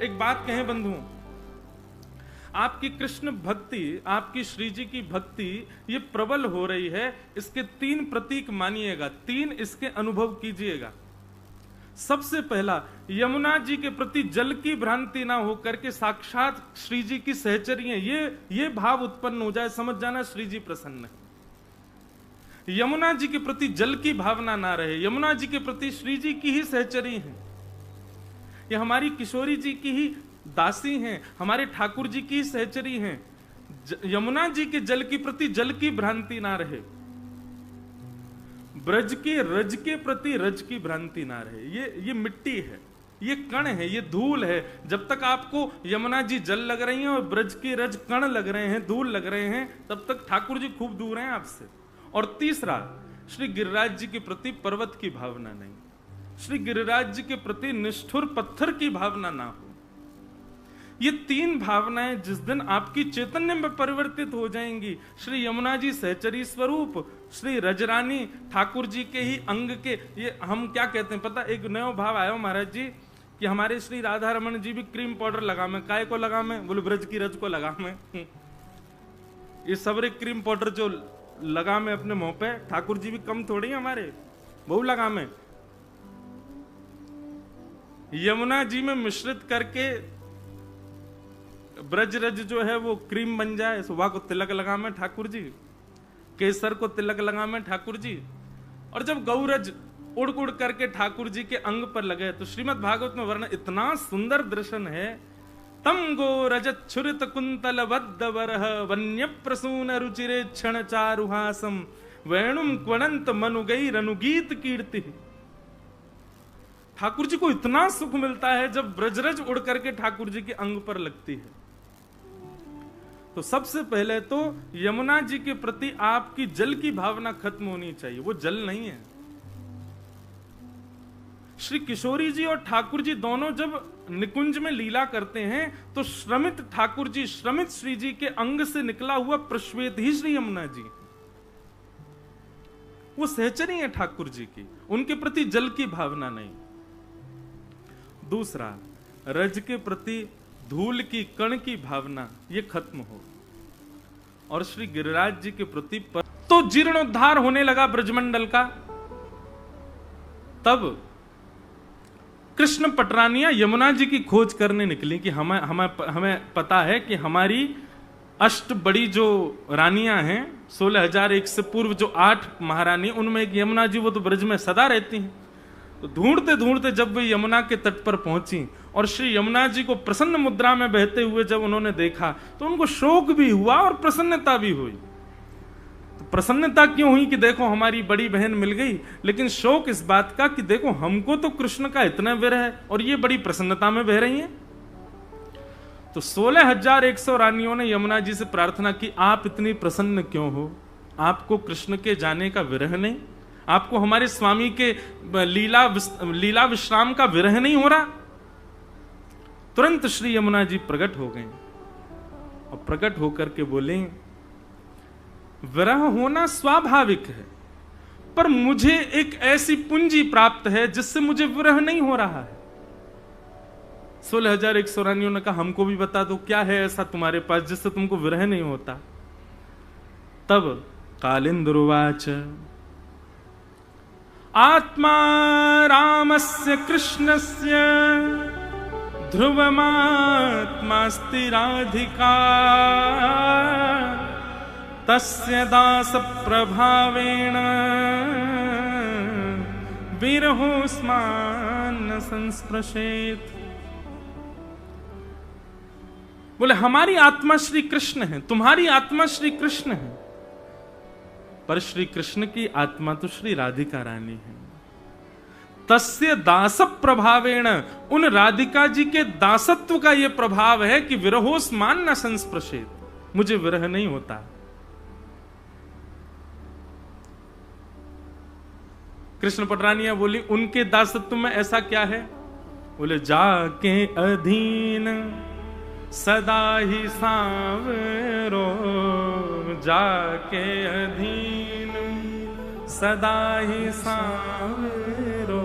एक बात कहें बंधुओं, आपकी कृष्ण भक्ति, आपकी श्री जी की भक्ति ये प्रबल हो रही है, इसके 3 प्रतीक मानिएगा, 3 इसके अनुभव कीजिएगा। सबसे पहला, यमुना जी के प्रति जल की भ्रांति ना होकर के साक्षात श्री जी की सहचरी है, ये भाव उत्पन्न हो जाए, समझ जाना श्री जी प्रसन्न है। यमुना जी के प्रति जल की भावना ना रहे, यमुना जी के प्रति श्री जी की ही सहचरी है, ये हमारी किशोरी जी की ही दासी हैं, हमारे ठाकुर जी की सहचरी हैं। यमुना जी के जल के प्रति जल की भ्रांति ना रहे, ब्रज के रज के प्रति रज की भ्रांति ना रहे। ये मिट्टी है, ये कण है, ये धूल है। जब तक आपको यमुना जी जल लग रही हैं और ब्रज के रज कण लग रहे हैं, धूल लग रहे हैं, तब तक ठाकुर जी खूब दूर हैं आपसे। और तीसरा, श्री गिरिराज जी के प्रति पर्वत की भावना नहीं, श्री गिरिराज जी के प्रति निष्ठुर पत्थर की भावना ना हो। ये 3 भावनाएं जिस दिन आपकी चैतन्य में परिवर्तित हो जाएंगी, श्री यमुना जी सहचरी स्वरूप, श्री रजरानी ठाकुर जी के ही अंग के, ये हम क्या कहते हैं पता, एक नया भाव आया महाराज जी कि हमारे श्री राधा रमन जी भी क्रीम पाउडर लगा में, काय को लगा में, बोले ब्रज की रज को लगा में। ये सबरे क्रीम पाउडर जो लगा में अपने मुंह पे, ठाकुर जी भी कम थोड़ी हमारे, बहु लगा में, यमुना जी में मिश्रित करके ब्रज रज जो है वो क्रीम बन जाए, सुबह को तिलक लगा में ठाकुर जी, केसर को तिलक लगा में ठाकुर जी। और जब गौरज उड़ उड़ करके ठाकुर जी के अंग पर लगे, तो श्रीमद् भागवत में वर्णन, इतना सुंदर दर्शन है। तम गो रजत छुरित कुंतल बद्ध वरह वन्य प्रसून रुचिरे क्षण चारुहासम वेणुम क्वणंत मनुगई रनुगीत कीर्ति। ठाकुर जी को इतना सुख मिलता है जब ब्रजरज उड़ करके ठाकुर जी के अंग पर लगती है। तो सबसे पहले तो यमुना जी के प्रति आपकी जल की भावना खत्म होनी चाहिए, वो जल नहीं है। श्री किशोरी जी और ठाकुर जी दोनों जब निकुंज में लीला करते हैं तो श्रमित ठाकुर जी, श्रमित श्री जी के अंग से निकला हुआ प्रश्वेत ही श्री यमुना जी, वो सहचरी है ठाकुर जी की, उनके प्रति जल की भावना नहीं। दूसरा, रज के प्रति धूल की कण की भावना ये खत्म हो, और श्री गिरिराज जी के प्रति तो जीर्णोद्धार होने लगा ब्रजमंडल का। तब कृष्ण पटरानियां यमुना जी की खोज करने निकली कि हमें पता है कि हमारी अष्ट बड़ी जो रानियां हैं, 16,001 से पूर्व जो 8 महारानी, उनमें एक यमुना जी, वो तो ब्रज में सदा रहती हैं। तो ढूंढते ढूंढते जब वे यमुना के तट पर पहुंची और श्री यमुना जी को प्रसन्न मुद्रा में बहते हुए जब उन्होंने देखा, तो उनको शोक भी हुआ और प्रसन्नता भी हुई। तो प्रसन्नता क्यों हुई कि देखो हमारी बड़ी बहन मिल गई, लेकिन शोक इस बात का कि देखो हमको तो कृष्ण का इतना विरह है और ये बड़ी प्रसन्नता में बह रही हैं। तो 16,100 रानियों ने यमुना जी से प्रार्थना की, आप इतनी प्रसन्न क्यों हो? आपको कृष्ण के जाने का विरह नहीं? आपको हमारे स्वामी के लीला विश्राम का विरह नहीं हो रहा? तुरंत श्री यमुना जी प्रकट हो गए और प्रकट होकर के बोले, विरह होना स्वाभाविक है, पर मुझे एक ऐसी पूंजी प्राप्त है जिससे मुझे विरह नहीं हो रहा है। 16,100 रानियों ने कहा, हमको भी बता दो क्या है ऐसा तुम्हारे पास जिससे तुमको विरह नहीं होता। तब कालिंदुवाच, आत्मा रामस्य कृष्णस्य ध्रुवमात्मास्ति राधिका तस्य दास प्रभावेण विरहोस्मान संस्पृशेत। बोले हमारी आत्मा श्री कृष्ण है, तुम्हारी आत्मा श्री कृष्ण है, पर श्री कृष्ण की आत्मा तो श्री राधिका रानी है। तस्य दास प्रभावेण, उन राधिका जी के दासत्व का यह प्रभाव है कि विरहोस्मान न संस्पृशेत, मुझे विरह नहीं होता। कृष्ण पटरानिया बोली, उनके दासत्व में ऐसा क्या है? बोले, जाके अधीन सदा ही सांवरो, जाके अधीन सदा ही सांवरो,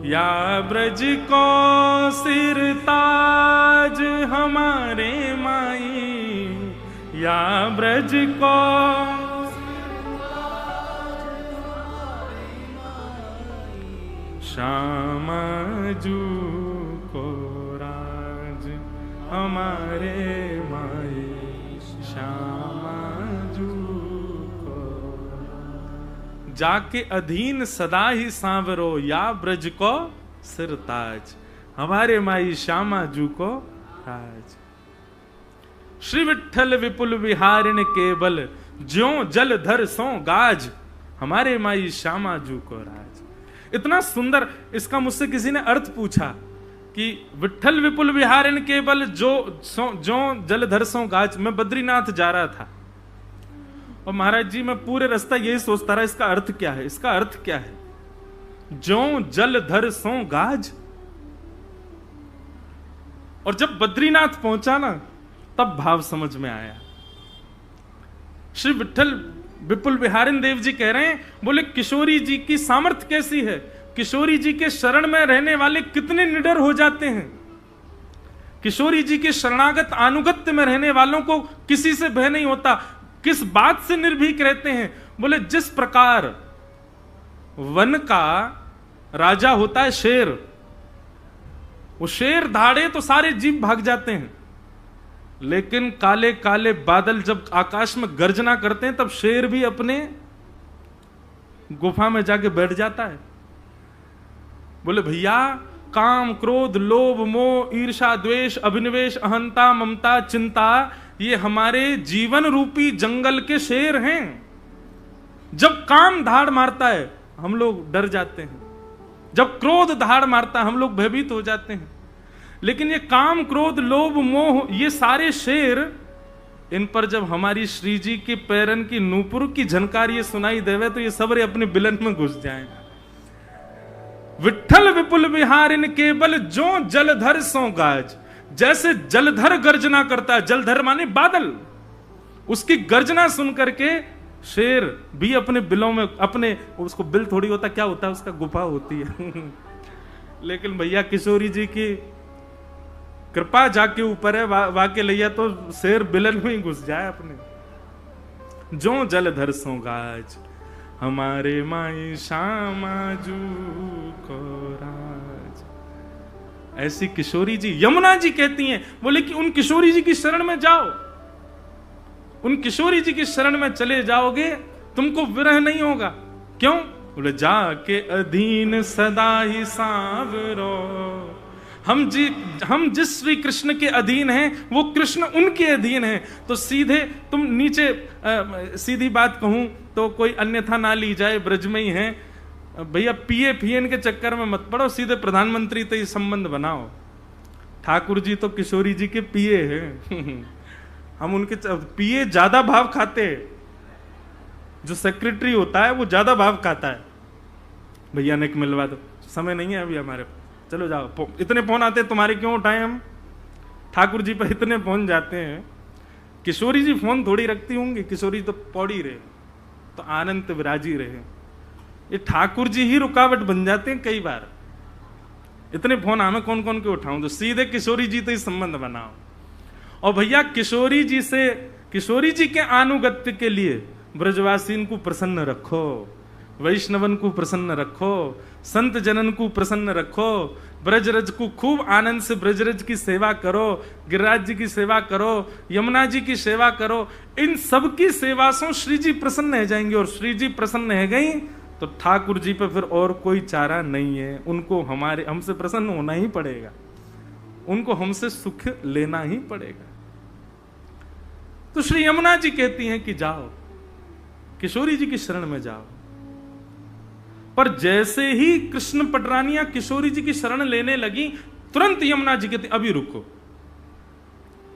या ब्रज को सिर ताज हमारे माई, या ब्रज को श्यामा जू को राज हमारे माई, श्यामा जू को जाके अधीन सदा ही सांवरो, या ब्रज को सिर ताज हमारे माई श्यामा जू को राज। श्री विठ्ठल विपुल विहारिण केवल, ज्यों जलधर सो गाज हमारे माई श्यामा जू को राज। इतना सुंदर इसका मुझसे किसी ने अर्थ पूछा कि विठ्ठल विपुल विहारिण केवल जो जलधर सो गाज। मैं बद्रीनाथ जा रहा था और महाराज जी मैं पूरे रास्ता यही सोचता रहा इसका अर्थ क्या है, इसका अर्थ क्या है, जो जलधर सो गाज। और जब बद्रीनाथ पहुंचा ना तब भाव समझ में आया। श्री विठ्ठल विपुल विहारिण देव जी कह रहे हैं, बोले किशोरी जी की सामर्थ्य कैसी है, किशोरी जी के शरण में रहने वाले कितने निडर हो जाते हैं, किशोरी जी के शरणागत अनुगत्य में रहने वालों को किसी से भय नहीं होता, किस बात से निर्भीक रहते हैं। बोले जिस प्रकार वन का राजा होता है शेर, वो शेर दहाड़े तो सारे जीव भाग जाते हैं, लेकिन काले काले बादल जब आकाश में गर्जना करते हैं तब शेर भी अपने गुफा में जाके बैठ जाता है। बोले भैया काम क्रोध लोभ मोह ईर्षा द्वेष अभिनिवेश अहंता ममता चिंता, ये हमारे जीवन रूपी जंगल के शेर हैं। जब काम धाड़ मारता है हम लोग डर जाते हैं, जब क्रोध धाड़ मारता है हम लोग भयभीत हो जाते हैं, लेकिन ये काम क्रोध लोभ मोह ये सारे शेर, इन पर जब हमारी श्री जी के पैरन की नूपुर की झनकार ये सुनाई देवे तो ये सबरे अपने बिलन में घुस जाएं। विठ्ठल विपुल विहारिण केवल जो जलधर सो गाज। जैसे जलधर गर्जना करता है, जलधर माने बादल, उसकी गर्जना सुन करके शेर भी अपने बिलों में, अपने उसको बिल थोड़ी होता क्या होता है, उसका गुफा होती है लेकिन भैया किशोरी जी की कृपा जाके ऊपर है, वाके लैया तो शेर बिलन में ही घुस जाए अपने। जो जलधर सो गाज हमारे माई श्यामा जू को राज। ऐसी किशोरी जी, यमुना जी कहती हैं, बोले कि उन किशोरी जी की शरण में जाओ, उन किशोरी जी की शरण में चले जाओगे तुमको विरह नहीं होगा। क्यों? बोले जाके अधीन सदा ही सांवरो। हम जिस श्री कृष्ण के अधीन हैं वो कृष्ण उनके अधीन हैं। तो सीधे तुम नीचे सीधी बात कहूं तो कोई अन्यथा ना ली जाए, ब्रज में ही है भैया, पीए फियन के चक्कर में मत पड़ो, सीधे प्रधानमंत्री तो ये संबंध बनाओ। ठाकुर जी तो किशोरी जी के पीए हैं हम उनके पीए ज्यादा भाव खाते हैं, जो सेक्रेटरी होता है वो ज्यादा भाव खाता है। भैया ने मिलवा दो, समय नहीं है अभी हमारे, चलो जाओ। इतने फोन आते हैं तुम्हारे, क्यों उठाए हम? ठाकुर जी पर इतने फोन जाते हैं। किशोरी जी फोन थोड़ी रखती होंगी, किशोरी तो पौड़ी रहे, तो आनंद विराजी रहे। ये ठाकुर जी ही रुकावट बन जाते हैं कई बार। इतने फोन हमें कौन कौन के उठाऊं, तो सीधे किशोरी जी तो ही संबंध बनाओ। और भैया किशोरी जी से, किशोरी जी के अनुगत्य के लिए ब्रजवासीन को प्रसन्न रखो, वैष्णवन को प्रसन्न रखो, संत जनन को प्रसन्न रखो, ब्रजरज को खूब आनंद से ब्रजरज की सेवा करो, गिरिराज जी की सेवा करो, यमुना जी की सेवा करो। इन सब की सेवा से श्री जी प्रसन्न हो जाएंगे, और श्री जी प्रसन्न है गई तो ठाकुर जी पर फिर और कोई चारा नहीं है। उनको हमसे प्रसन्न होना ही पड़ेगा, उनको हमसे सुख लेना ही पड़ेगा। तो श्री यमुना जी कहती हैं कि जाओ किशोरी जी की शरण में जाओ। पर जैसे ही कृष्ण पटरानियां किशोरी जी की शरण लेने लगी, तुरंत यमुना जी कहती अभी रुको,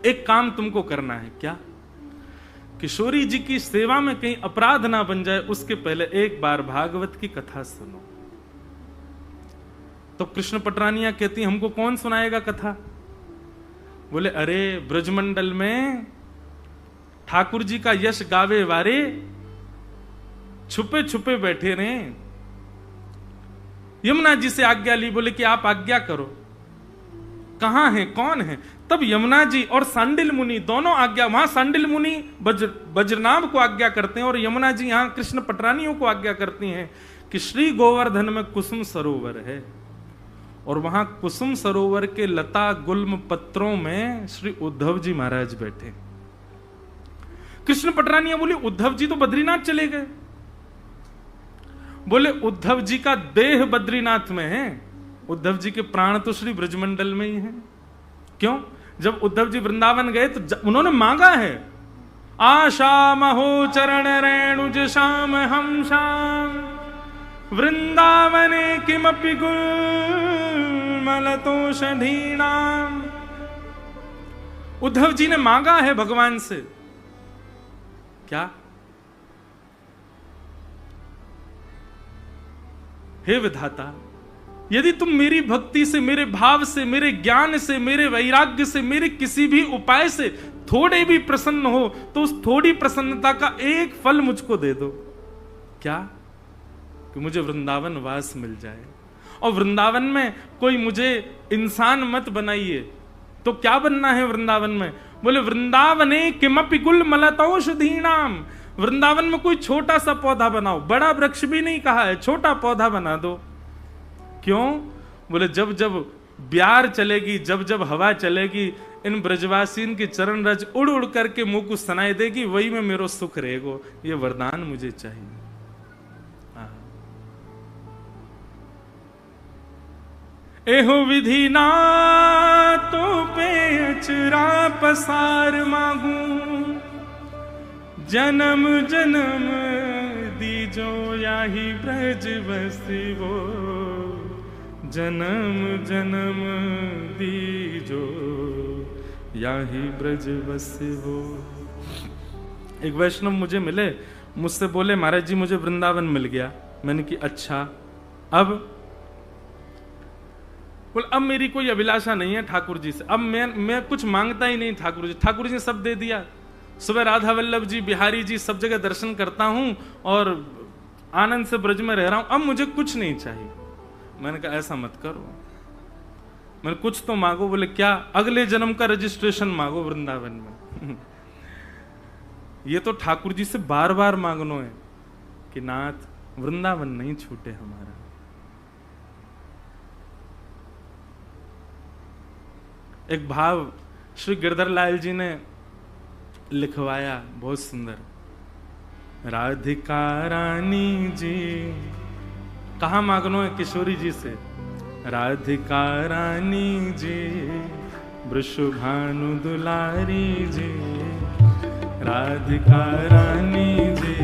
एक काम तुमको करना है। क्या? किशोरी जी की सेवा में कहीं अपराध ना बन जाए, उसके पहले एक बार भागवत की कथा सुनो। तो कृष्ण पटरानियां कहती हमको कौन सुनाएगा कथा? बोले अरे ब्रजमंडल में ठाकुर जी का यश गावे वारे छुपे छुपे बैठे रहे, यमुना जी से आज्ञा ली, बोले कि आप आज्ञा करो, कहां है, कौन है? तब यमुना जी और सांडिल मुनि दोनों आज्ञा, वहां सांडिल मुनि वज्रनाभ को आज्ञा करते हैं और यमुना जी यहां कृष्ण पटरानियों को आज्ञा करती हैं कि श्री गोवर्धन में कुसुम सरोवर है, और वहां कुसुम सरोवर के लता गुल्म पत्रों में श्री उद्धव जी महाराज बैठे। कृष्ण पटरानियां बोली उद्धव जी तो बद्रीनाथ चले गए। बोले उद्धव जी का देह बद्रीनाथ में है, उद्धव जी के प्राण तो श्री ब्रजमंडल में ही हैं। क्यों? जब उद्धव जी वृंदावन गए तो उन्होंने मांगा है, आशा महो चरण रेणुज श्याम हम श्याम वृंदावने किमपि गुलमलतोषधीनाम। उद्धव जी ने मांगा है भगवान से, क्या? हे विधाता, यदि तुम मेरी भक्ति से, मेरे भाव से, मेरे ज्ञान से, मेरे वैराग्य से, मेरे किसी भी उपाय से थोड़े भी प्रसन्न हो, तो उस थोड़ी प्रसन्नता का एक फल मुझको दे दो। क्या? कि मुझे वृंदावन वास मिल जाए, और वृंदावन में कोई मुझे इंसान मत बनाइए। तो क्या बनना है वृंदावन में? बोले वृंदावने किमपि गुलमलतौषधीनाम, वृंदावन में कोई छोटा सा पौधा बनाओ, बड़ा वृक्ष भी नहीं कहा है, छोटा पौधा बना दो। क्यों? बोले जब जब ब्यार चलेगी, जब जब हवा चलेगी, इन ब्रजवासीन की चरण रज उड़ उड़ करके मुंह को सुनाई देगी, वही में मेरो सुख रहेगो। ये वरदान मुझे चाहिए। एहो विधि ना तो पे अचरा पसार मांगू, जन्म जन्म दीजो याही ब्रज बसिवो, जन्म जन्म दीजो याही ब्रज बसिवो। एक वैष्णव मुझे मिले, मुझसे बोले महाराज जी मुझे वृंदावन मिल गया। मैंने कि अच्छा, अब बोले अब मेरी कोई अभिलाषा नहीं है ठाकुर जी से, अब मैं कुछ मांगता ही नहीं ठाकुर जी, ठाकुर जी ने सब दे दिया। सुबह राधा वल्लभ जी, बिहारी जी, सब जगह दर्शन करता हूं और आनंद से ब्रज में रह रहा हूं, अब मुझे कुछ नहीं चाहिए। मैंने कहा ऐसा मत करो, मैंने कुछ तो मांगो। बोले क्या? अगले जन्म का रजिस्ट्रेशन मांगो वृंदावन में। ये तो ठाकुर जी से बार बार मांगनो है कि नाथ वृंदावन नहीं छूटे हमारा। एक भाव श्री गिरधर लाल जी ने लिखवाया, बहुत सुंदर। राधिका रानी जी, कहा मांगनो है? किशोरी जी से। राधिका रानी जी, वृषभानु दुलारी जी, राधिका रानी जी,